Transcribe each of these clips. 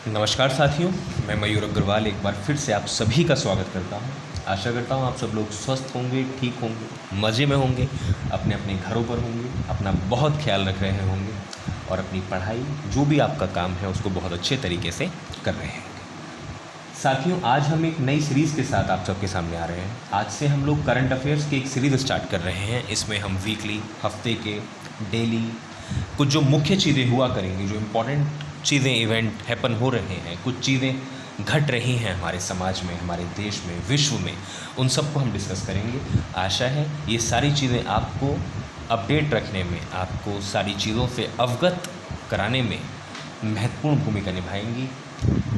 नमस्कार साथियों, मैं मयूर अग्रवाल एक बार फिर से आप सभी का स्वागत करता हूं। आशा करता हूं आप सब लोग स्वस्थ होंगे, ठीक होंगे, मज़े में होंगे, अपने अपने घरों पर होंगे, अपना बहुत ख्याल रख रहे होंगे और अपनी पढ़ाई जो भी आपका काम है उसको बहुत अच्छे तरीके से कर रहे हैं। साथियों, आज हम एक नई सीरीज़ के साथ आप सबके सामने आ रहे हैं। आज से हम लोग करंट अफेयर्स की एक सीरीज़ स्टार्ट कर रहे हैं। इसमें हम वीकली, हफ्ते के, डेली कुछ जो मुख्य चीज़ें हुआ करेंगी, जो इम्पोर्टेंट चीज़ें, इवेंट हैपन हो रहे हैं, कुछ चीज़ें घट रही हैं हमारे समाज में, हमारे देश में, विश्व में, उन सब को हम डिस्कस करेंगे। आशा है ये सारी चीज़ें आपको अपडेट रखने में, आपको सारी चीज़ों से अवगत कराने में महत्वपूर्ण भूमिका निभाएंगी।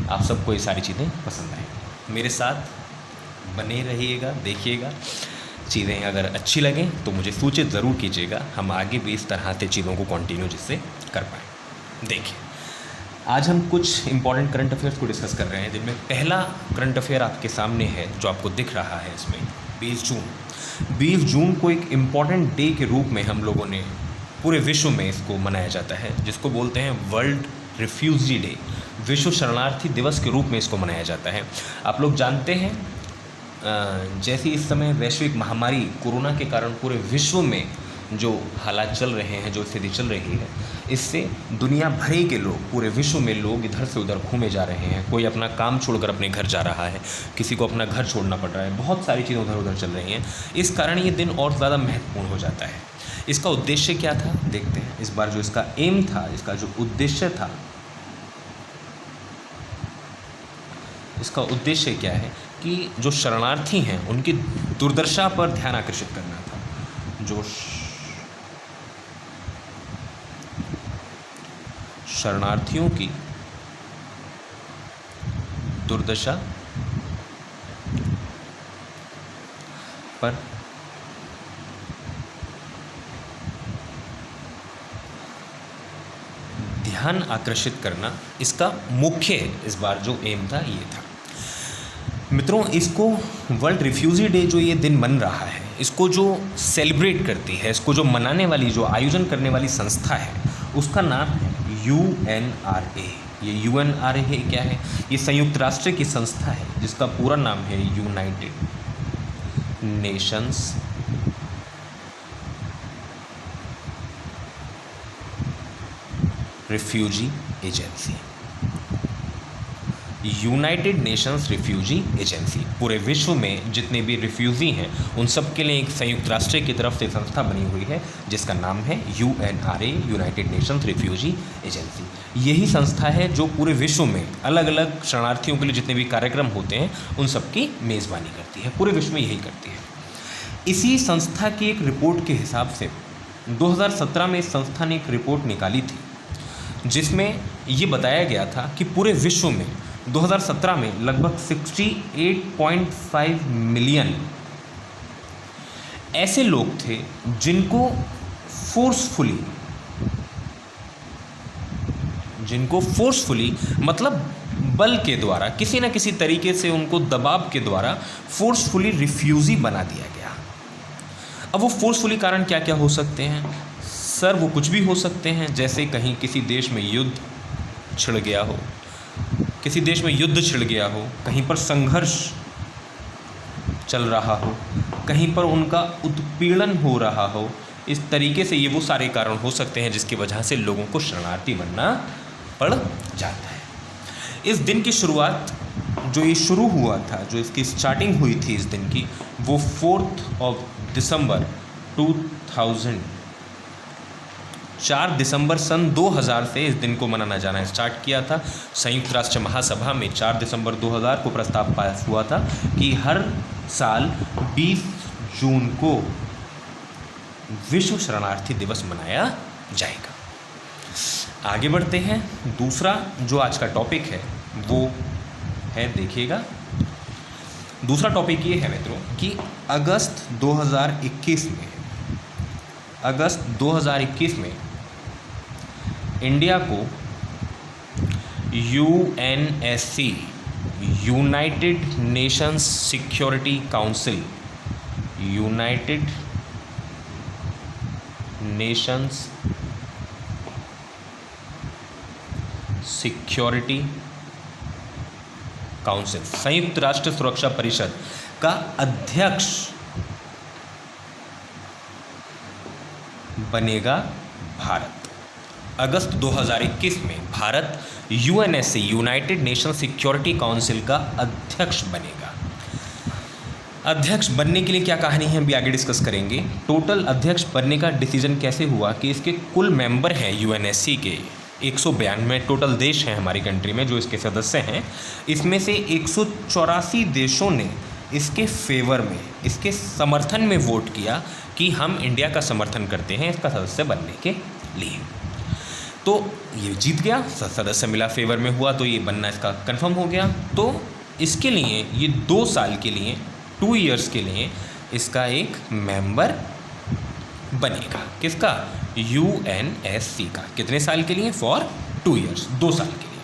आप सबको ये सारी चीज़ें पसंद आएंगी। मेरे साथ बने रहिएगा, देखिएगा। चीज़ें अगर अच्छी लगें तो मुझे सूचित ज़रूर कीजिएगा, हम आगे भी इस तरह से चीज़ों को कंटिन्यू जिससे कर पाएँ। देखिए, आज हम कुछ इंपॉर्टेंट करंट अफेयर्स को डिस्कस कर रहे हैं, जिनमें पहला करंट अफेयर आपके सामने है जो आपको दिख रहा है इसमें। 20 जून को एक इम्पॉर्टेंट डे के रूप में हम लोगों ने पूरे विश्व में इसको मनाया जाता है, जिसको बोलते हैं वर्ल्ड रिफ्यूजी डे। विश्व शरणार्थी दिवस के रूप में इसको मनाया जाता है। आप लोग जानते हैं, जैसे इस समय वैश्विक महामारी कोरोना के कारण पूरे विश्व में जो हालात चल रहे हैं, जो स्थिति चल रही है, इससे दुनिया भर के लोग, पूरे विश्व में लोग इधर से उधर घूमे जा रहे हैं। कोई अपना काम छोड़कर अपने घर जा रहा है, किसी को अपना घर छोड़ना पड़ रहा है, बहुत सारी चीज़ें उधर उधर चल रही हैं। इस कारण ये दिन और ज़्यादा महत्वपूर्ण हो जाता है। इसका उद्देश्य क्या था, देखते हैं। इस बार जो इसका एम था, इसका जो उद्देश्य था, इसका उद्देश्य क्या है कि जो शरणार्थी हैं उनकी दुर्दशा पर ध्यान आकर्षित करना था। जो शरणार्थियों की दुर्दशा पर ध्यान आकर्षित करना इसका मुख्य इस बार जो एम था, ये था। मित्रों, इसको वर्ल्ड रिफ्यूजी डे जो ये दिन बन रहा है, इसको जो सेलिब्रेट करती है, इसको जो मनाने वाली, जो आयोजन करने वाली संस्था है, उसका नाम है UNRA। ये UNRA क्या है? ये संयुक्त राष्ट्र की संस्था है जिसका पूरा नाम है United Nations refugee agency. United Nations refugee agency पूरे विश्व में जितने भी रिफ्यूजी हैं उन सब के लिए एक संयुक्त राष्ट्र की तरफ से संस्था बनी हुई है जिसका नाम है UNRA, United Nations refugee agency. यही संस्था है जो पूरे विश्व में अलग अलग शरणार्थियों के लिए जितने भी कार्यक्रम होते हैं उन सब की मेज़बानी करती है, पूरे विश्व में यही करती है। इसी संस्था की एक रिपोर्ट के हिसाब से 2017 में इस संस्था ने एक रिपोर्ट निकाली थी जिसमें ये बताया गया था कि पूरे विश्व में 2017 में लगभग 68.5 मिलियन ऐसे लोग थे जिनको फोर्सफुली मतलब बल के द्वारा, किसी न किसी तरीके से उनको दबाव के द्वारा फोर्सफुली रिफ्यूजी बना दिया गया। अब वो फोर्सफुली कारण क्या क्या हो सकते हैं सर? वो कुछ भी हो सकते हैं, जैसे कहीं किसी देश में युद्ध छिड़ गया हो, कहीं पर संघर्ष चल रहा हो, कहीं पर उनका उत्पीड़न हो रहा हो। इस तरीके से ये वो सारे कारण हो सकते हैं जिसकी वजह से लोगों को शरणार्थी बनना पड़ जाता है। इस दिन की शुरुआत जो ये शुरू हुआ था, जो इसकी स्टार्टिंग हुई थी इस दिन की, वो 4 दिसंबर 2000, 4 दिसंबर सन 2000 से इस दिन को मनाना जाना स्टार्ट किया था। संयुक्त राष्ट्र महासभा में 4 दिसंबर 2000 को प्रस्ताव पास हुआ था कि हर साल 20 जून को विश्व शरणार्थी दिवस मनाया जाएगा। आगे बढ़ते हैं। दूसरा जो आज का टॉपिक है वो है, देखिएगा, दूसरा टॉपिक ये है मित्रों कि अगस्त 2021 में इंडिया को UNSC, United Nations security council, United Nations security council, संयुक्त राष्ट्र सुरक्षा परिषद का अध्यक्ष बनेगा भारत। अगस्त 2021 में Bharat UNSC, United nation security council का अध्यक्ष बनेगा। अध्यक्ष बनने के लिए क्या कहानी है अभी आगे डिस्कस करेंगे। टोटल अध्यक्ष बनने का डिसीजन कैसे हुआ कि इसके कुल मेंबर हैं यूएनएससी के 192 टोटल देश हैं हमारी कंट्री में जो इसके सदस्य हैं। इसमें से 184 देशों ने इसके फेवर में, इसके समर्थन में वोट किया कि हम इंडिया का समर्थन करते हैं इसका सदस्य बनने के लिए। तो ये जीत गया, सदस्य मिला, फेवर में हुआ, तो ये बनना इसका कंफर्म हो गया। तो इसके लिए ये 2 साल के लिए, 2 ईयर्स के लिए इसका एक मेंबर बनेगा। किसका? यूएनएससी का। कितने साल के लिए? फॉर 2 ईयर्स, 2 साल के लिए।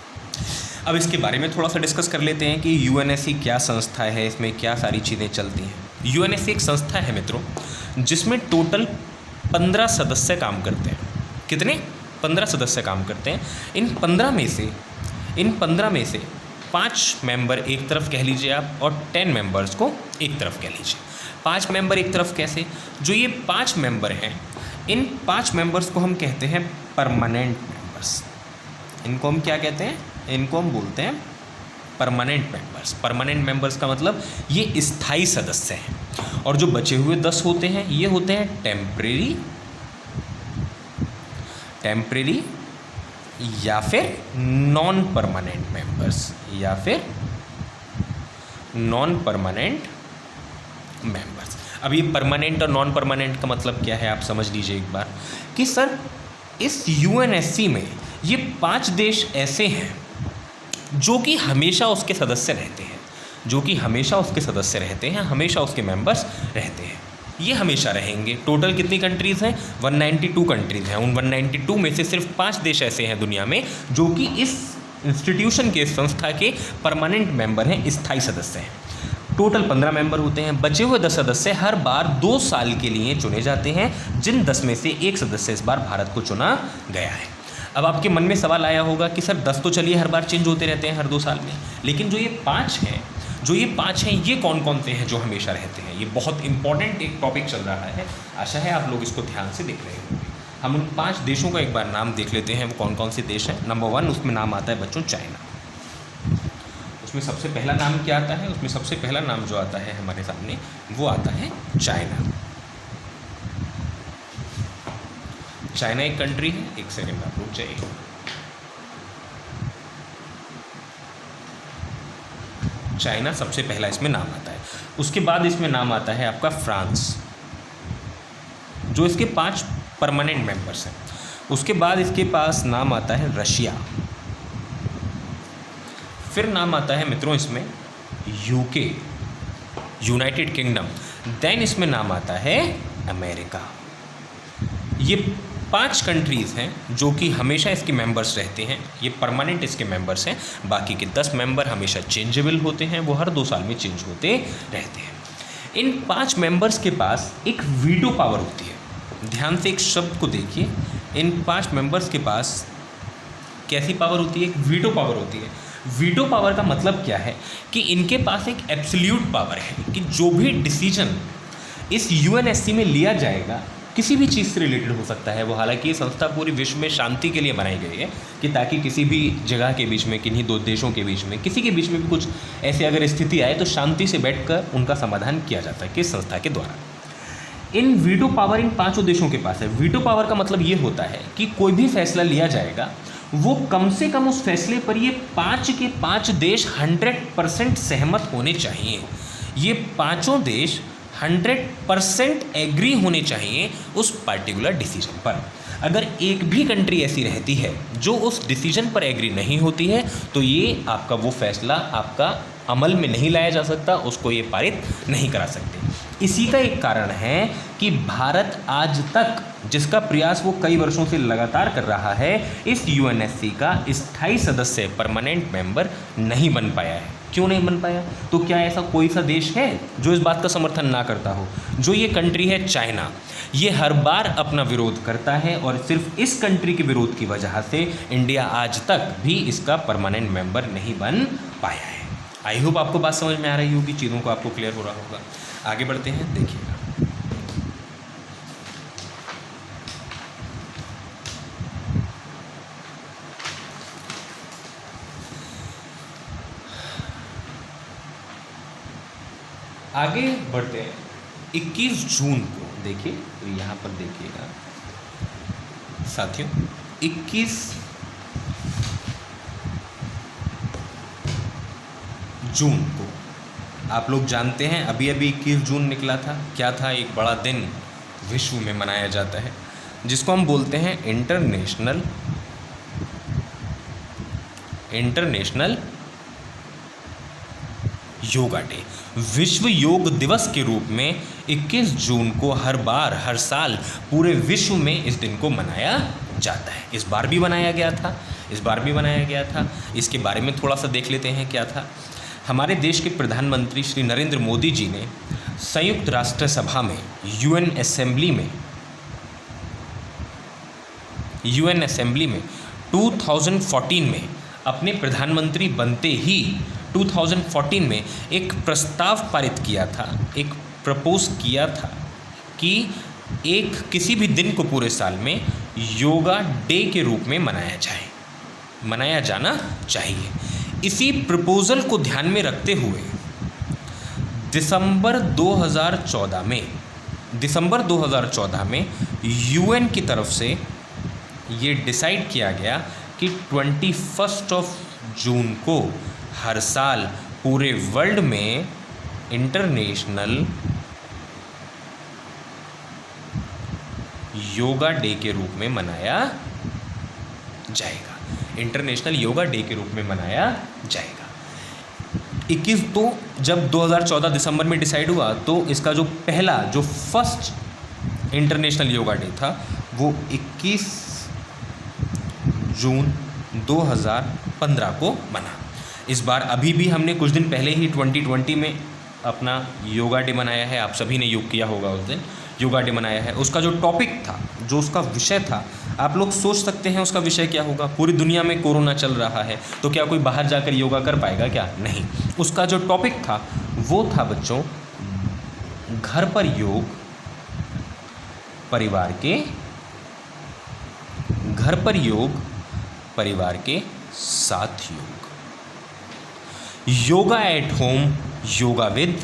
अब इसके बारे में थोड़ा सा डिस्कस कर लेते हैं कि यूएनएससी क्या संस्था है, इसमें क्या सारी चीज़ें चलती हैं। यूएनएससी एक संस्था है मित्रों जिसमें टोटल 15 सदस्य काम करते हैं। कितने? 15 सदस्य काम करते हैं। इन 15 में से 5 मेंबर एक तरफ कह लीजिए आप और 10 मेंबर्स को एक तरफ कह लीजिए। 5 मेंबर एक तरफ कैसे? जो ये 5 मेंबर हैं, इन 5 मेंबर्स को हम कहते हैं परमानेंट मेंबर्स। इनको हम क्या कहते हैं? इनको हम बोलते हैं परमानेंट मेंबर्स। परमानेंट मेंबर्स का मतलब ये स्थायी सदस्य हैं। और जो बचे हुए 10 होते हैं ये होते हैं टेम्परेरी या फिर नॉन परमानेंट मेंबर्स, या फिर नॉन परमानेंट मेंबर्स। अब ये परमानेंट और नॉन परमानेंट का मतलब क्या है आप समझ लीजिए एक बार कि सर इस यूएनएससी में ये 5 देश ऐसे हैं जो कि हमेशा उसके सदस्य रहते हैं, हमेशा उसके मेंबर्स रहते हैं, ये हमेशा रहेंगे। टोटल कितनी कंट्रीज़ हैं? 192 कंट्रीज़ हैं। उन 192 में से सिर्फ 5 देश ऐसे हैं दुनिया में जो कि इस इंस्टीट्यूशन के, संस्था के परमानेंट मेंबर हैं, स्थायी सदस्य हैं। टोटल 15 मेंबर होते हैं। बचे हुए 10 सदस्य हर बार 2 साल के लिए चुने जाते हैं, जिन 10 में से एक सदस्य इस बार भारत को चुना गया है। अब आपके मन में सवाल आया होगा कि सर 10 तो चलिए हर बार चेंज होते रहते हैं हर 2 साल में, लेकिन जो ये 5 हैं ये कौन कौन से हैं जो हमेशा रहते हैं? ये बहुत इंपॉर्टेंट एक टॉपिक चल रहा है। आशा है आप लोग इसको ध्यान से देख रहे होंगे। हम उन 5 देशों का एक बार नाम देख लेते हैं, वो कौन कौन से देश हैं। नंबर 1 उसमें नाम आता है बच्चों चाइना। उसमें सबसे पहला नाम क्या आता है? उसमें सबसे पहला नाम जो आता है हमारे सामने वो आता है चाइना। चाइना एक कंट्री है। एक सेकंड आप रुक जाइए। चाइना सबसे पहला इसमें नाम आता है। उसके बाद इसमें नाम आता है आपका फ्रांस, जो इसके 5 परमानेंट मेंबर्स हैं। उसके बाद इसके पास नाम आता है रशिया। फिर नाम आता है मित्रों इसमें यूके, यूनाइटेड किंगडम। देन इसमें नाम आता है अमेरिका। ये 5 कंट्रीज़ हैं जो कि हमेशा इसके मेंबर्स रहते हैं, ये परमानेंट इसके मेंबर्स हैं। बाकी के 10 मेंबर हमेशा चेंजेबल होते हैं, वो हर 2 साल में चेंज होते रहते हैं। इन 5 मेंबर्स के पास एक वीटो पावर होती है। ध्यान से एक शब्द को देखिए, इन 5 मेंबर्स के पास कैसी पावर होती है? एक वीटो पावर होती है। वीटो पावर का मतलब क्या है कि इनके पास एक एब्सोल्यूट पावर है कि जो भी डिसीजन इस यूएनएससी में लिया जाएगा किसी भी चीज़ से रिलेटेड हो सकता है वो। हालांकि ये संस्था पूरी विश्व में शांति के लिए बनाई गई है कि ताकि किसी भी जगह के बीच में, किन्हीं 2 देशों के बीच में, किसी के बीच में भी कुछ ऐसी अगर स्थिति आए तो शांति से बैठकर उनका समाधान किया जाता है किस संस्था के द्वारा। इन वीटो पावर इन 5 देशों के पास है। वीटो पावर का मतलब ये होता है कि कोई भी फैसला लिया जाएगा वो कम से कम उस फैसले पर ये 5 के 5 देश 100% सहमत होने चाहिए। ये 5 देश 100% एग्री होने चाहिए उस पार्टिकुलर डिसीजन पर। अगर एक भी कंट्री ऐसी रहती है जो उस डिसीजन पर एग्री नहीं होती है तो ये आपका वो फैसला आपका अमल में नहीं लाया जा सकता, उसको ये पारित नहीं करा सकते। इसी का एक कारण है कि भारत आज तक, जिसका प्रयास वो कई वर्षों से लगातार कर रहा है, इस यूएनएससी का स्थायी सदस्य, परमानेंट मेंबर नहीं बन पाया है। क्यों नहीं बन पाया? तो क्या ऐसा कोई सा देश है जो इस बात का समर्थन ना करता हो? जो ये कंट्री है चाइना, ये हर बार अपना विरोध करता है और सिर्फ इस कंट्री के विरोध की वजह से इंडिया आज तक भी इसका परमानेंट मेंबर नहीं बन पाया है। आई होप आपको बात समझ में आ रही होगी, चीज़ों को आपको क्लियर हो रहा होगा। आगे बढ़ते हैं, देखिएगा। आगे बढ़ते हैं। 21 जून को देखिए, तो यहाँ पर देखिएगा साथियों, 21 जून को आप लोग जानते हैं, अभी अभी 21 जून निकला था। क्या था? एक बड़ा दिन विश्व में मनाया जाता है जिसको हम बोलते हैं इंटरनेशनल योगा डे। विश्व योग दिवस के रूप में 21 जून को हर साल पूरे विश्व में इस दिन को मनाया जाता है। इस बार भी बनाया गया था। इसके बारे में थोड़ा सा देख लेते हैं क्या था। हमारे देश के प्रधानमंत्री श्री नरेंद्र मोदी जी ने संयुक्त राष्ट्र सभा में यूएन असेंबली में 2014 में अपने प्रधानमंत्री बनते ही 2014 में एक प्रस्ताव पारित किया था, एक प्रपोज किया था कि एक किसी भी दिन को पूरे साल में योगा डे के रूप में मनाया जाना चाहिए। इसी प्रपोजल को ध्यान में रखते हुए दिसंबर 2014 में यूएन की तरफ से ये डिसाइड किया गया कि 21 जून को हर साल पूरे वर्ल्ड में इंटरनेशनल योगा डे के रूप में मनाया जाएगा। 21 तो जब 2014 दिसंबर में डिसाइड हुआ तो इसका जो फर्स्ट इंटरनेशनल योगा डे था वो 21 जून 2015 को बना। इस बार अभी भी हमने कुछ दिन पहले ही 2020 में अपना योगा डे मनाया है। आप सभी ने योग किया होगा उस दिन, योगा डे मनाया है। उसका जो टॉपिक था, जो उसका विषय था, आप लोग सोच सकते हैं उसका विषय क्या होगा। पूरी दुनिया में कोरोना चल रहा है तो क्या कोई बाहर जाकर योगा कर पाएगा क्या? नहीं। उसका जो टॉपिक था वो था बच्चों, घर पर योग, परिवार के साथ योग। Yoga at home, yoga with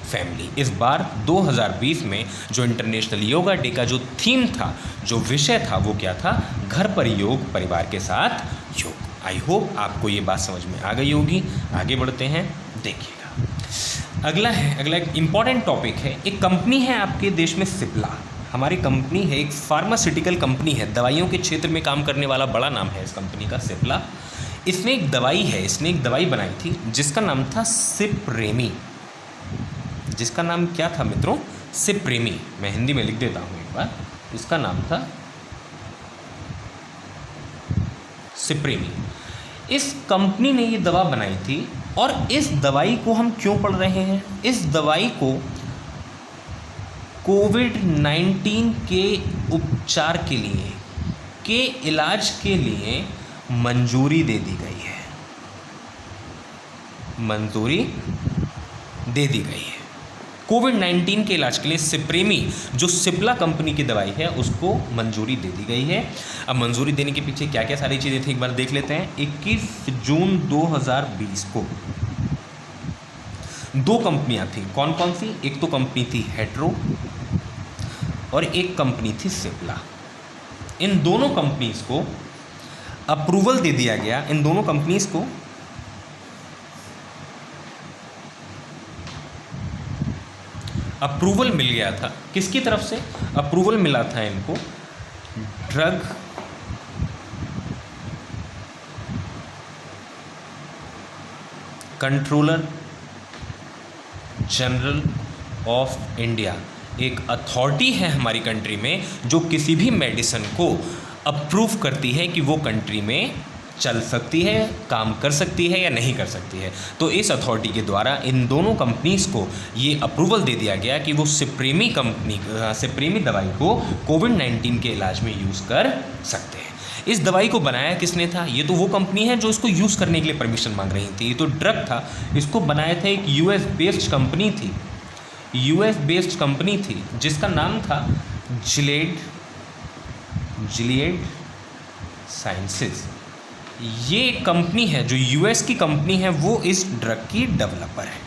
family. इस बार 2020 में जो इंटरनेशनल योगा डे का जो थीम था, जो विषय था, वो क्या था? घर पर योग, परिवार के साथ योग। आई होप आपको ये बात समझ में आ गई होगी। आगे बढ़ते हैं, देखिएगा। अगला एक इम्पॉर्टेंट टॉपिक है। एक कंपनी है आपके देश में, सिप्ला। हमारी कंपनी है, एक फार्मास्यूटिकल कंपनी है, दवाइयों के क्षेत्र में काम करने वाला बड़ा नाम है इस कंपनी का, सिप्ला। इसने एक दवाई बनाई थी जिसका नाम था सिप्रेमी। जिसका नाम क्या था मित्रों? सिप्रेमी। मैं हिंदी में लिख देता हूँ एक बार। इसका नाम था सिप्रेमी। इस कंपनी ने ये दवा बनाई थी और इस दवाई को हम क्यों पढ़ रहे हैं? इस दवाई को कोविड-19 के उपचार के लिए, के इलाज के लिए मंजूरी दे दी गई है। कोविड-19 के इलाज के लिए सिप्रेमी, जो सिप्ला कंपनी की दवाई है, उसको मंजूरी दे दी गई है। अब मंजूरी देने के पीछे क्या क्या सारी चीज़ें थी एक बार देख लेते हैं। 21 जून 2020 को 2 कंपनियां थी। कौन कौन सी? एक तो कंपनी थी हेट्रो और एक कंपनी थी सिप्ला। इन दोनों कंपनीज को अप्रूवल दे दिया गया। इन दोनों कंपनीज को अप्रूवल मिल गया था। किसकी तरफ से अप्रूवल मिला था इनको? Drug controller general of India. एक अथॉरिटी है हमारी कंट्री में जो किसी भी मेडिसिन को अप्रूव करती है कि वो कंट्री में चल सकती है, काम कर सकती है या नहीं कर सकती है। तो इस अथॉरिटी के द्वारा इन दोनों कंपनीज को ये अप्रूवल दे दिया गया कि वो सिप्रेमी दवाई को कोविड-19 के इलाज में यूज़ कर सकते हैं। इस दवाई को बनाया किसने था? ये तो वो कंपनी है जो इसको यूज़ करने के लिए परमिशन मांग रही थी। ये तो ड्रग था, इसको बनाया था एक यूएस बेस्ड कंपनी थी, यूएस बेस्ड कंपनी थी जिसका नाम था जिलियड साइंसेस। ये कंपनी है जो यूएस की कंपनी है, वो इस ड्रग की डेवलपर है।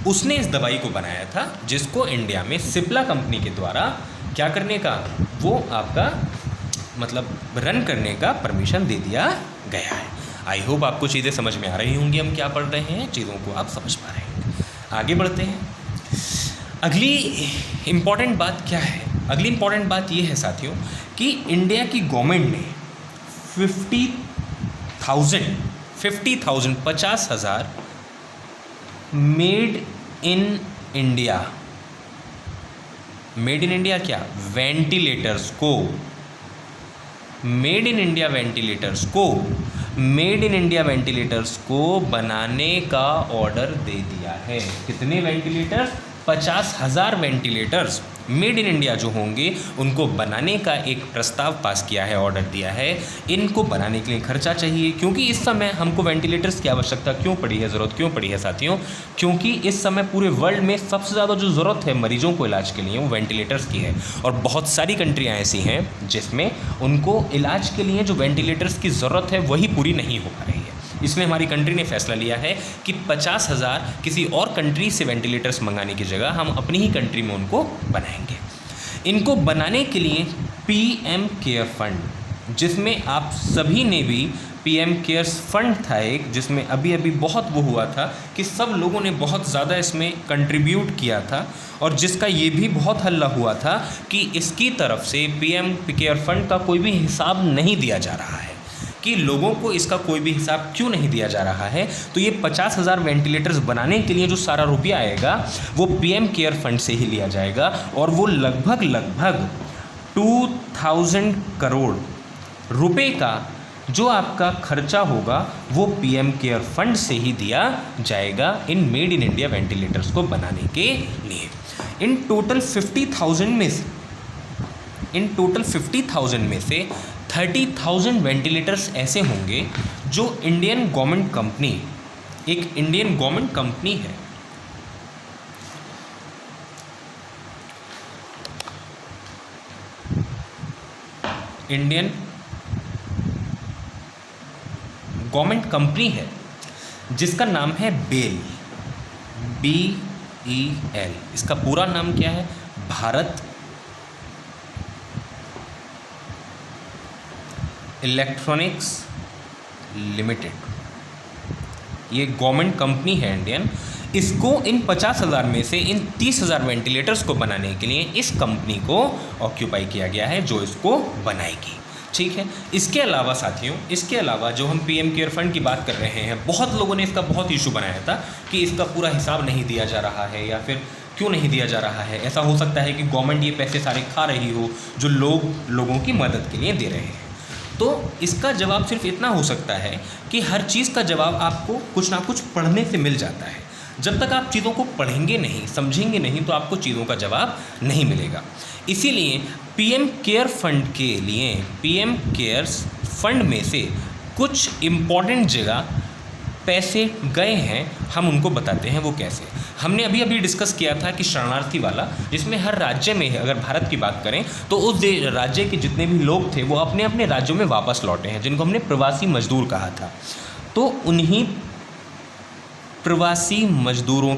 उसने इस दवाई को बनाया था जिसको इंडिया में सिप्ला कंपनी के द्वारा क्या करने का, वो आपका मतलब रन करने का परमिशन दे दिया गया है। आई होप आपको चीज़ें समझ में आ रही होंगी, हम क्या पढ़ रहे हैं, चीज़ों को आप समझ पा रहे हैं। आगे बढ़ते हैं। अगली इम्पॉर्टेंट बात क्या है? अगली इम्पॉर्टेंट बात ये है साथियों कि इंडिया की गवर्नमेंट ने 50,000 मेड इन इंडिया क्या? वेंटिलेटर्स को, मेड इन इंडिया वेंटिलेटर्स को बनाने का ऑर्डर दे दिया है। कितने ventilators? 50,000 ventilators made in India जो होंगे उनको बनाने का एक प्रस्ताव पास किया है, ऑर्डर दिया है। इनको बनाने के लिए खर्चा चाहिए, क्योंकि इस समय हमको वेंटिलेटर्स की आवश्यकता क्यों पड़ी है, ज़रूरत क्यों पड़ी है साथियों? क्योंकि इस समय पूरे वर्ल्ड में सबसे ज़्यादा जो ज़रूरत है मरीजों को इलाज के लिए वो वेंटिलेटर्स की है। और बहुत सारी कंट्रियाँ ऐसी हैं जिसमें उनको इलाज के लिए जो वेंटिलेटर्स की ज़रूरत है वही पूरी नहीं हो पा रही है। इसमें हमारी कंट्री ने फैसला लिया है कि 50,000 किसी और कंट्री से वेंटिलेटर्स मंगाने की जगह हम अपनी ही कंट्री में उनको बनाएंगे। इनको बनाने के लिए पीएम केयर फंड, जिसमें आप सभी ने भी पीएम केयर्स फंड था एक, जिसमें अभी बहुत वो हुआ था कि सब लोगों ने बहुत ज़्यादा इसमें कंट्रीब्यूट किया था, और जिसका ये भी बहुत हल्ला हुआ था कि इसकी तरफ से पीएम केयर फंड का कोई भी हिसाब नहीं दिया जा रहा है, कि लोगों को इसका कोई भी हिसाब क्यों नहीं दिया जा रहा है। तो ये 50,000 वेंटिलेटर्स बनाने के लिए जो सारा रुपया आएगा वो पीएम केयर फंड से ही लिया जाएगा, और वो लगभग 2,000 करोड़ रुपए का जो आपका खर्चा होगा वो पीएम केयर फंड से ही दिया जाएगा in made in India ventilators को बनाने के लिए। इन टोटल 50,000 में से 30,000 वेंटिलेटर्स ऐसे होंगे जो इंडियन गवर्नमेंट कंपनी, एक इंडियन गवर्नमेंट कंपनी है, इंडियन गवर्नमेंट कंपनी है जिसका नाम है बेल, BEL। इसका पूरा नाम क्या है? Bharat electronics limited. ये गवर्नमेंट कंपनी है इंडियन। इसको इन 50,000 में से इन 30,000 वेंटिलेटर्स को बनाने के लिए इस कंपनी को ऑक्यूपाई किया गया है जो इसको बनाएगी। ठीक है। इसके अलावा साथियों, इसके अलावा जो हम पीएम केयर फंड की बात कर रहे हैं, बहुत लोगों ने इसका बहुत इशू बनाया था कि इसका पूरा हिसाब नहीं दिया जा रहा है, या फिर क्यों नहीं दिया जा रहा है। ऐसा हो सकता है कि गवर्नमेंट ये पैसे सारे खा रही हो जो लोगों की मदद के लिए दे रहे हैं। तो इसका जवाब सिर्फ इतना हो सकता है कि हर चीज़ का जवाब आपको कुछ ना कुछ पढ़ने से मिल जाता है। जब तक आप चीज़ों को पढ़ेंगे नहीं, समझेंगे नहीं, तो आपको चीज़ों का जवाब नहीं मिलेगा। इसीलिए पीएम केयर फंड के लिए, पीएम केयर्स फंड में से कुछ इम्पॉर्टेंट जगह पैसे गए हैं, हम उनको बताते हैं वो कैसे। हमने अभी डिस्कस किया था कि शरणार्थी वाला, जिसमें हर राज्य में है, अगर भारत की बात करें तो उस राज्य के जितने भी लोग थे वो अपने अपने राज्यों में वापस लौटे हैं, जिनको हमने प्रवासी मजदूर कहा था। तो उन्हीं प्रवासी मजदूरों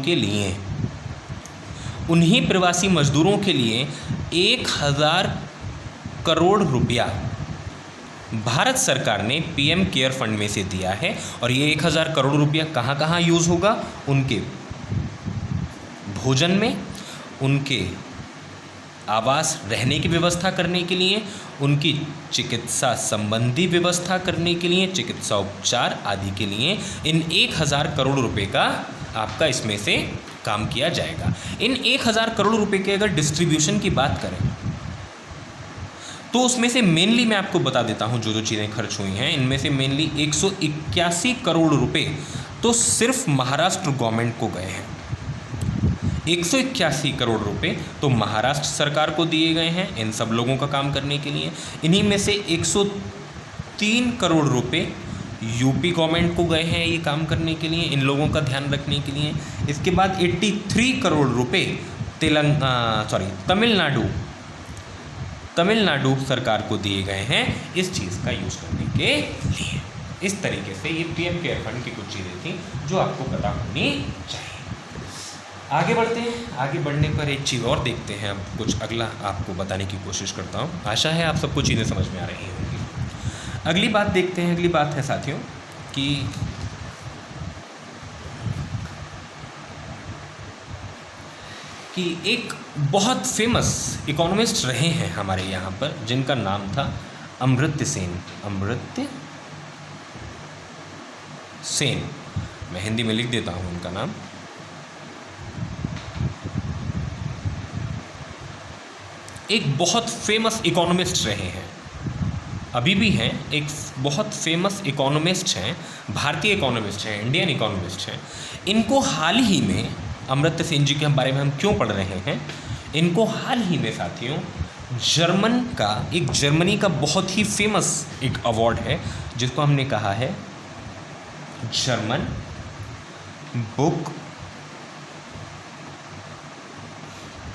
के लिए 1,000 करोड़ रुपया भारत सरकार ने पीएम केयर फंड में से दिया है। और ये 1,000 करोड़ रुपया कहाँ कहाँ यूज़ होगा? उनके भोजन में, उनके आवास रहने की व्यवस्था करने के लिए, उनकी चिकित्सा संबंधी व्यवस्था करने के लिए, चिकित्सा उपचार आदि के लिए इन 1,000 करोड़ रुपए का आपका इसमें से काम किया जाएगा। इन 1,000 करोड़ रुपए के अगर डिस्ट्रीब्यूशन की बात करें तो उसमें से मेनली मैं आपको बता देता हूं जो चीज़ें खर्च हुई हैं। इनमें से मेनली 181 करोड़ रुपए तो सिर्फ महाराष्ट्र गवर्नमेंट को गए हैं। 181 करोड़ रुपए तो महाराष्ट्र सरकार को दिए गए हैं इन सब लोगों का काम करने के लिए। इन्हीं में से 3 करोड़ रुपए यूपी गवर्नमेंट को गए हैं ये काम करने के लिए, इन लोगों का ध्यान रखने के लिए। इसके बाद 83 करोड़ रुपए तमिलनाडु सरकार को दिए गए हैं इस चीज़ का यूज़ करने के लिए। इस तरीके से ये पीएम केयर फंड की कुछ चीज़ें थी जो आपको पता होनी चाहिए। आगे बढ़ते हैं। आगे बढ़ने पर एक चीज़ और देखते हैं, अब कुछ अगला आपको बताने की कोशिश करता हूँ। आशा है आप सबको चीज़ें समझ में आ रही होंगी। अगली बात देखते हैं। अगली बात है साथियों कि एक बहुत फेमस इकोनॉमिस्ट रहे हैं हमारे यहाँ पर, जिनका नाम था अमर्त्य सेन। मैं हिंदी में लिख देता हूँ उनका नाम। एक बहुत फेमस इकोनॉमिस्ट रहे हैं, अभी भी हैं। एक बहुत फेमस इकोनॉमिस्ट हैं, भारतीय इकोनॉमिस्ट हैं, इंडियन इकोनॉमिस्ट हैं। इनको हाल ही में, अमर्त्य सेन जी के बारे में हम क्यों पढ़ रहे हैं, इनको हाल ही में साथियों जर्मनी का बहुत ही फेमस एक अवार्ड है जिसको हमने कहा है जर्मन बुक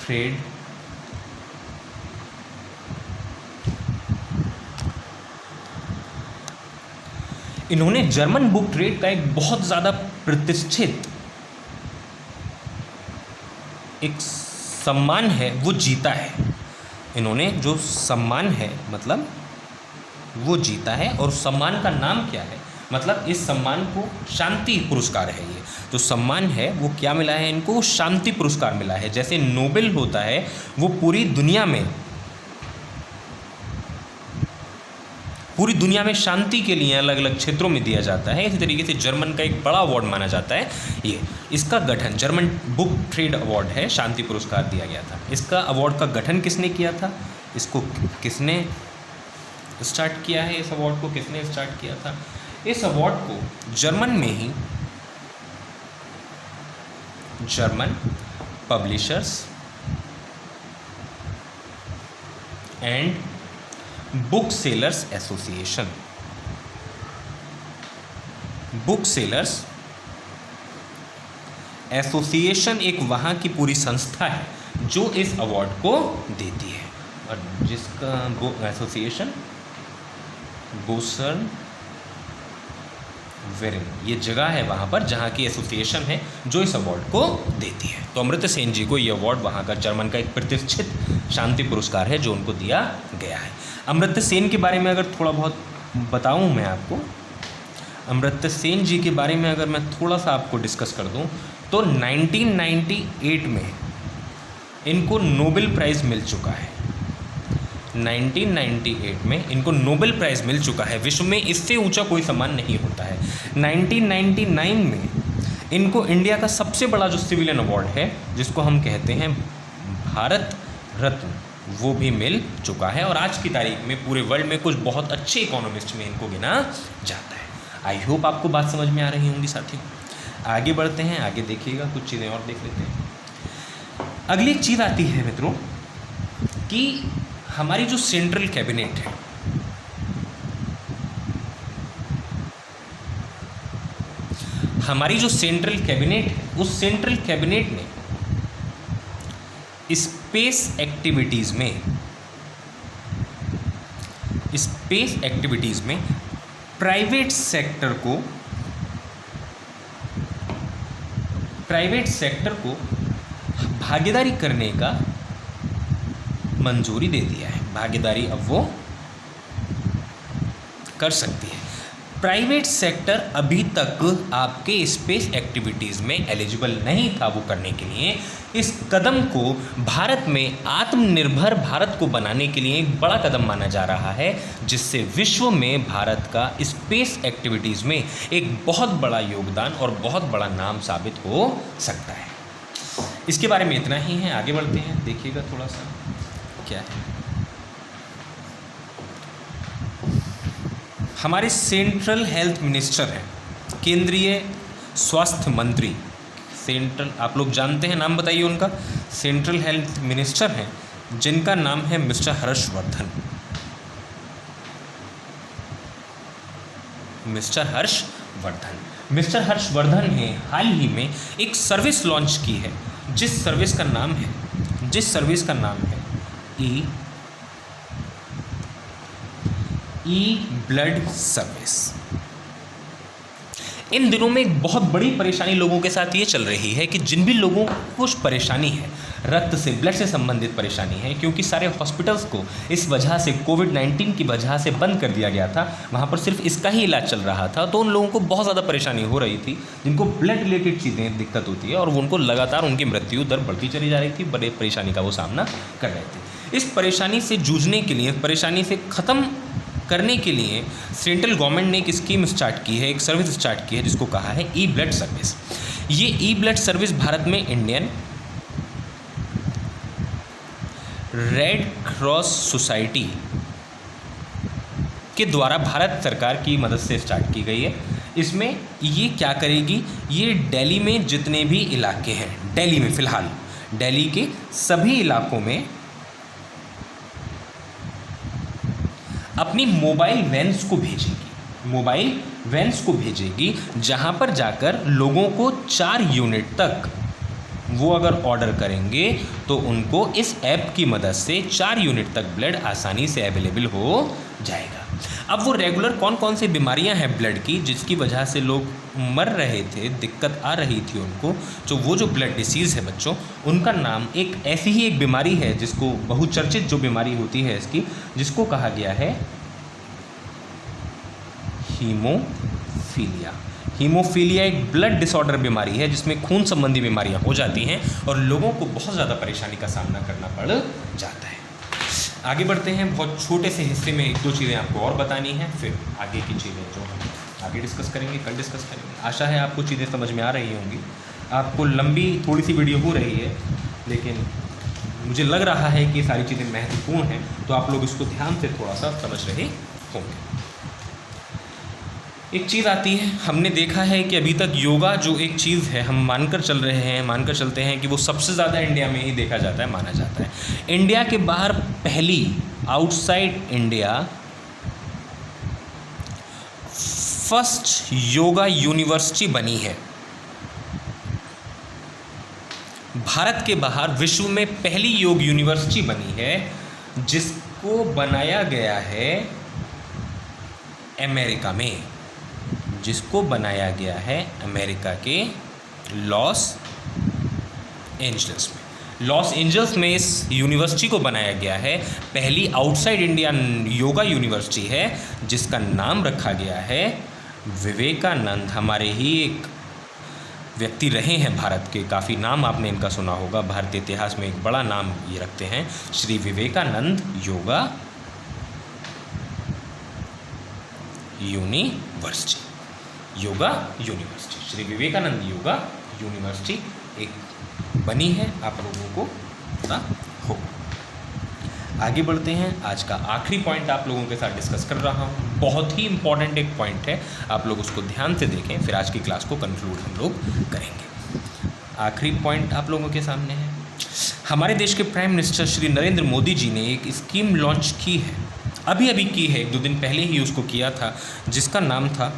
ट्रेड इन्होंने जर्मन बुक ट्रेड का एक बहुत ज़्यादा प्रतिष्ठित एक सम्मान है वो जीता है। इन्होंने जो सम्मान है मतलब वो जीता है, और सम्मान का नाम क्या है, मतलब इस सम्मान को शांति पुरस्कार है। ये जो सम्मान है वो क्या मिला है इनको, शांति पुरस्कार मिला है। जैसे नोबेल होता है वो पूरी दुनिया में शांति के लिए अलग अलग क्षेत्रों में दिया जाता है, इसी तरीके से जर्मन का एक बड़ा अवार्ड माना जाता है ये। इसका गठन जर्मन बुक ट्रेड अवार्ड है, शांति पुरस्कार दिया गया था। इसका अवार्ड का गठन किसने किया था, इसको किसने स्टार्ट किया है, इस अवार्ड को किसने स्टार्ट किया था। इस अवार्ड को जर्मन में ही German publishers and book sellers association, book sellers association एक वहाँ की पूरी संस्था है जो इस अवार्ड को देती है, और जिसका एसोसिएशन बोसर्न वेरिन ये जगह है वहाँ पर जहाँ की एसोसिएशन है जो इस अवार्ड को देती है। तो अमर्त्य सेन जी को ये अवार्ड वहाँ का जर्मन का एक प्रतिष्ठित शांति पुरस्कार है जो उनको दिया गया है। अमर्त्य सेन के बारे में अगर थोड़ा बहुत बताऊँ मैं आपको, अमर्त्य सेन जी के बारे में अगर मैं थोड़ा सा आपको डिस्कस कर दूँ तो 1998 में इनको नोबेल प्राइज़ मिल चुका है। 1998 में इनको नोबेल प्राइज़ मिल चुका है। विश्व में इससे ऊंचा कोई सम्मान नहीं होता है। 1999 में इनको इंडिया का सबसे बड़ा जो सिविलियन अवार्ड है जिसको हम कहते हैं भारत रत्न, वो भी मिल चुका है। और आज की तारीख में पूरे वर्ल्ड में कुछ बहुत अच्छे इकोनॉमिस्ट में इनको गिना जाता है। आई होप आपको बात समझ में आ रही होंगी साथियों। आगे बढ़ते हैं, आगे देखिएगा, कुछ चीज़ें और देख लेते हैं। अगली एक चीज़ आती है मित्रों कि हमारी जो सेंट्रल कैबिनेट है, हमारी जो सेंट्रल कैबिनेट है, उस सेंट्रल कैबिनेट ने स्पेस एक्टिविटीज़ में प्राइवेट सेक्टर को भागीदारी करने का मंजूरी दे दिया है। भागीदारी अब वो कर सकती है। प्राइवेट सेक्टर अभी तक आपके स्पेस एक्टिविटीज़ में एलिजिबल नहीं था वो करने के लिए। इस कदम को भारत में आत्मनिर्भर भारत को बनाने के लिए एक बड़ा कदम माना जा रहा है, जिससे विश्व में भारत का स्पेस एक्टिविटीज़ में एक बहुत बड़ा योगदान और बहुत बड़ा नाम साबित हो सकता है। इसके बारे में इतना ही है। आगे बढ़ते हैं, देखिएगा थोड़ा सा क्या है। हमारे सेंट्रल हेल्थ मिनिस्टर हैं, केंद्रीय स्वास्थ्य मंत्री, सेंट्रल, आप लोग जानते हैं, नाम बताइए उनका। सेंट्रल हेल्थ मिनिस्टर हैं जिनका नाम है mister Harshvardhan. Mister Harshvardhan. Mister Harshvardhan ने हाल ही में एक सर्विस लॉन्च की है, जिस सर्विस का नाम है ई ब्लड सर्विस। इन दिनों में एक बहुत बड़ी परेशानी लोगों के साथ ये चल रही है कि जिन भी लोगों को कुछ परेशानी है, रक्त से, ब्लड से संबंधित परेशानी है, क्योंकि सारे हॉस्पिटल्स को इस वजह से, कोविड-19 की वजह से बंद कर दिया गया था, वहाँ पर सिर्फ इसका ही इलाज चल रहा था, तो उन लोगों को बहुत ज़्यादा परेशानी हो रही थी, जिनको ब्लड रिलेटेड चीज़ें दिक्कत होती है, और उनको लगातार उनकी मृत्यु दर बढ़ती चली जा रही थी, बड़े परेशानी का वो सामना कर रहे थे। इस परेशानी से जूझने के लिए, परेशानी से ख़त्म करने के लिए सेंट्रल गवर्नमेंट ने एक स्कीम स्टार्ट की है, एक सर्विस स्टार्ट की है, जिसको कहा है ई ब्लड सर्विस। ये ई ब्लड सर्विस भारत में इंडियन रेड क्रॉस सोसाइटी के द्वारा भारत सरकार की मदद से स्टार्ट की गई है। इसमें ये क्या करेगी, ये दिल्ली में जितने भी इलाके हैं, दिल्ली में फ़िलहाल दिल्ली के सभी इलाकों में अपनी मोबाइल वैन्स को भेजेगी, जहां पर जाकर लोगों को 4 यूनिट तक वो अगर ऑर्डर करेंगे तो उनको इस ऐप की मदद से 4 यूनिट तक ब्लड आसानी से अवेलेबल हो जाएगा। अब वो रेगुलर कौन कौन सी बीमारियां हैं ब्लड की, जिसकी वजह से लोग मर रहे थे, दिक्कत आ रही थी उनको, तो वो जो ब्लड डिसीज़ है बच्चों, उनका नाम, एक ऐसी ही एक बीमारी है जिसको, बहुचर्चित जो बीमारी होती है इसकी, जिसको कहा गया है हीमोफीलिया। हीमोफीलिया एक ब्लड डिसऑर्डर बीमारी है, जिसमें खून संबंधी बीमारियां हो जाती हैं और लोगों को बहुत ज़्यादा परेशानी का सामना करना पड़ जाता है। आगे बढ़ते हैं, बहुत छोटे से हिस्से में 1-2 चीज़ें आपको और बतानी है, फिर आगे की चीज़ें जो हम आगे डिस्कस करेंगे, कल डिस्कस करेंगे। आशा है आपको चीज़ें समझ में आ रही होंगी। आपको लंबी थोड़ी सी वीडियो हो रही है, लेकिन मुझे लग रहा है कि ये सारी चीज़ें महत्वपूर्ण हैं, तो आप लोग इसको ध्यान से थोड़ा सा समझ रहे होंगे। एक चीज़ आती है, हमने देखा है कि अभी तक योगा जो एक चीज़ है, हम मानकर चलते हैं कि वो सबसे ज़्यादा इंडिया में ही देखा जाता है, माना जाता है। इंडिया के बाहर पहली, outside India, first yoga university बनी है। भारत के बाहर विश्व में पहली योग यूनिवर्सिटी बनी है, जिसको बनाया गया है अमेरिका में, अमेरिका के लॉस एंजल्स में। लॉस एंजल्स में इस यूनिवर्सिटी को बनाया गया है, पहली आउटसाइड इंडिया योगा यूनिवर्सिटी है, जिसका नाम रखा गया है विवेकानंद। हमारे ही एक व्यक्ति रहे हैं भारत के, काफ़ी नाम आपने इनका सुना होगा, भारतीय इतिहास में एक बड़ा नाम ये रखते हैं, Shri Vivekananda yoga university. Shri Vivekananda yoga university एक बनी है, आप लोगों को पता होगा। आगे बढ़ते हैं, आज का आखिरी पॉइंट आप लोगों के साथ डिस्कस कर रहा हूँ, बहुत ही इंपॉर्टेंट एक पॉइंट है, आप लोग उसको ध्यान से देखें, फिर आज की क्लास को कंक्लूड हम लोग करेंगे। आखिरी पॉइंट आप लोगों के सामने है, हमारे देश के प्राइम मिनिस्टर श्री नरेंद्र मोदी जी ने एक स्कीम लॉन्च की है, अभी की है, 1-2 दिन पहले ही उसको किया था, जिसका नाम था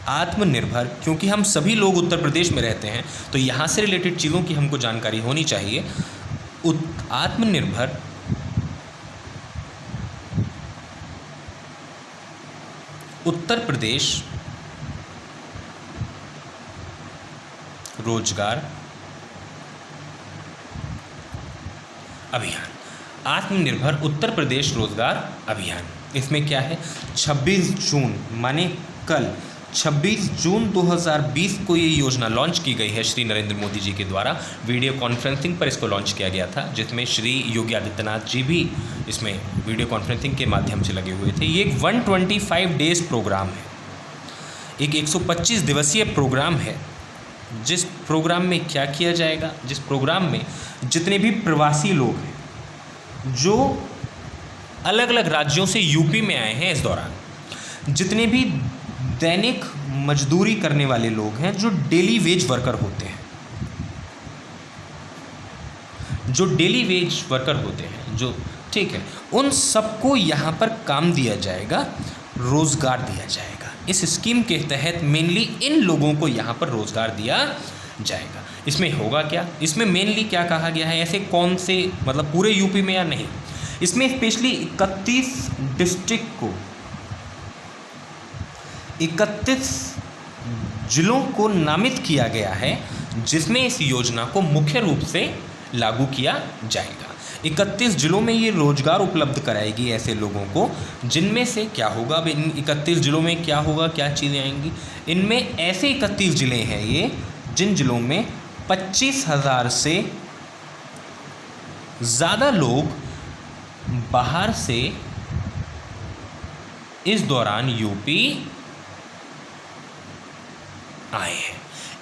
आत्मनिर्भर। क्योंकि हम सभी लोग उत्तर प्रदेश में रहते हैं, तो यहाँ से रिलेटेड चीज़ों की हमको जानकारी होनी चाहिए। आत्मनिर्भर उत्तर प्रदेश रोजगार अभियान, आत्मनिर्भर उत्तर प्रदेश रोजगार अभियान। इसमें क्या है, 26 जून माने कल 26 जून 2020 को ये योजना लॉन्च की गई है श्री नरेंद्र मोदी जी के द्वारा। वीडियो कॉन्फ्रेंसिंग पर इसको लॉन्च किया गया था, जिसमें श्री योगी आदित्यनाथ जी भी इसमें वीडियो कॉन्फ्रेंसिंग के माध्यम से लगे हुए थे। ये एक 125 डेज़ प्रोग्राम है, एक 125 दिवसीय प्रोग्राम है, जिस प्रोग्राम में क्या किया जाएगा, जिस प्रोग्राम में जितने भी प्रवासी लोग हैं जो अलग अलग राज्यों से यूपी में आए हैं, इस दौरान जितने भी दैनिक मजदूरी करने वाले लोग हैं, जो डेली वेज वर्कर होते हैं, जो ठीक है, उन सबको यहाँ पर काम दिया जाएगा, रोज़गार दिया जाएगा। इस स्कीम के तहत मेनली इन लोगों को यहाँ पर रोज़गार दिया जाएगा। इसमें होगा क्या, इसमें मेनली क्या कहा गया है, ऐसे कौन से मतलब पूरे यूपी में या नहीं, इसमें स्पेशली 31 डिस्ट्रिक्ट को 31 जिलों को नामित किया गया है जिसमें इस योजना को मुख्य रूप से लागू किया जाएगा। 31 जिलों में ये रोजगार उपलब्ध कराएगी ऐसे लोगों को, जिनमें से क्या होगा, अब इन 31 जिलों में क्या होगा, क्या चीज़ें आएंगी, इनमें ऐसे 31 ज़िले हैं ये जिन जिलों में 25,000 से ज़्यादा लोग बाहर से इस दौरान यूपी आए हैं।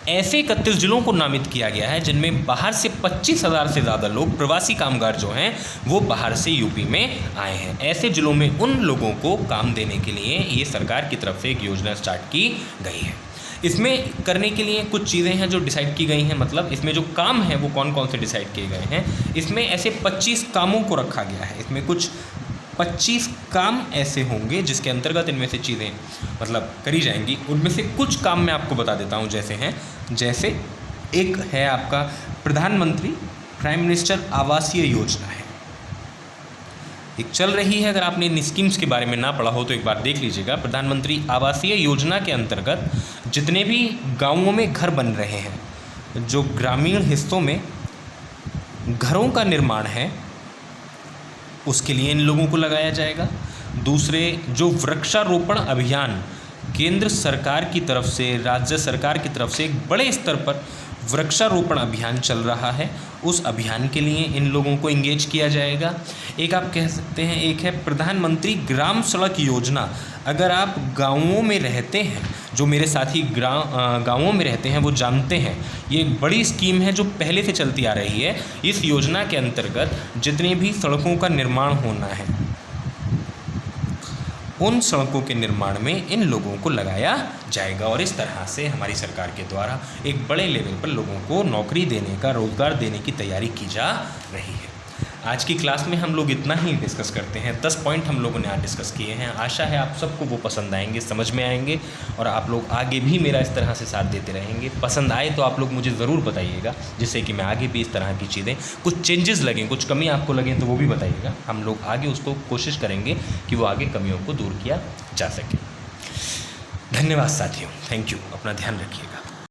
ऐसे 31 जिलों को नामित किया गया है जिनमें बाहर से 25,000 से ज़्यादा लोग, प्रवासी कामगार जो हैं वो बाहर से यूपी में आए हैं। ऐसे जिलों में उन लोगों को काम देने के लिए ये सरकार की तरफ से एक योजना स्टार्ट की गई है। इसमें करने के लिए कुछ चीज़ें हैं जो डिसाइड की गई हैं, मतलब इसमें जो काम है वो कौन कौन से डिसाइड किए गए हैं। इसमें ऐसे 25 कामों को रखा गया है। इसमें कुछ 25 काम ऐसे होंगे जिसके अंतर्गत इनमें से चीज़ें मतलब करी जाएंगी। उनमें से कुछ काम मैं आपको बता देता हूँ जैसे एक है आपका प्रधानमंत्री प्राइम मिनिस्टर आवासीय योजना है, एक चल रही है। अगर आपने इन स्कीम्स के बारे में ना पढ़ा हो तो एक बार देख लीजिएगा। प्रधानमंत्री आवासीय योजना के अंतर्गत जितने भी गाँवों में घर बन रहे हैं, जो ग्रामीण हिस्सों में घरों का निर्माण है, उसके लिए इन लोगों को लगाया जाएगा। दूसरे, जो वृक्षारोपण अभियान केंद्र सरकार की तरफ से, राज्य सरकार की तरफ से एक बड़े स्तर पर वृक्षारोपण अभियान चल रहा है, उस अभियान के लिए इन लोगों को इंगेज किया जाएगा। एक आप कह सकते हैं, एक है प्रधानमंत्री ग्राम सड़क योजना। अगर आप गाँवों में रहते हैं, जो मेरे साथी गाँवों में रहते हैं वो जानते हैं, ये एक बड़ी स्कीम है जो पहले से चलती आ रही है। इस योजना के अंतर्गत जितने भी सड़कों का निर्माण होना है, उन सड़कों के निर्माण में इन लोगों को लगाया जाएगा और इस तरह से हमारी सरकार के द्वारा एक बड़े लेवल पर लोगों को नौकरी देने का, रोज़गार देने की तैयारी की जा रही है। आज की क्लास में हम लोग इतना ही डिस्कस करते हैं। 10 पॉइंट हम लोगों ने आज डिस्कस किए हैं। आशा है आप सबको वो पसंद आएंगे, समझ में आएंगे और आप लोग आगे भी मेरा इस तरह से साथ देते रहेंगे। पसंद आए तो आप लोग मुझे ज़रूर बताइएगा, जिससे कि मैं आगे भी इस तरह की चीज़ें, कुछ चेंजेस लगें, कुछ कमी आपको लगें तो वो भी बताइएगा। हम लोग आगे उसको कोशिश करेंगे कि वो आगे कमियों को दूर किया जा सके। धन्यवाद साथियों, थैंक यू। अपना ध्यान रखिएगा।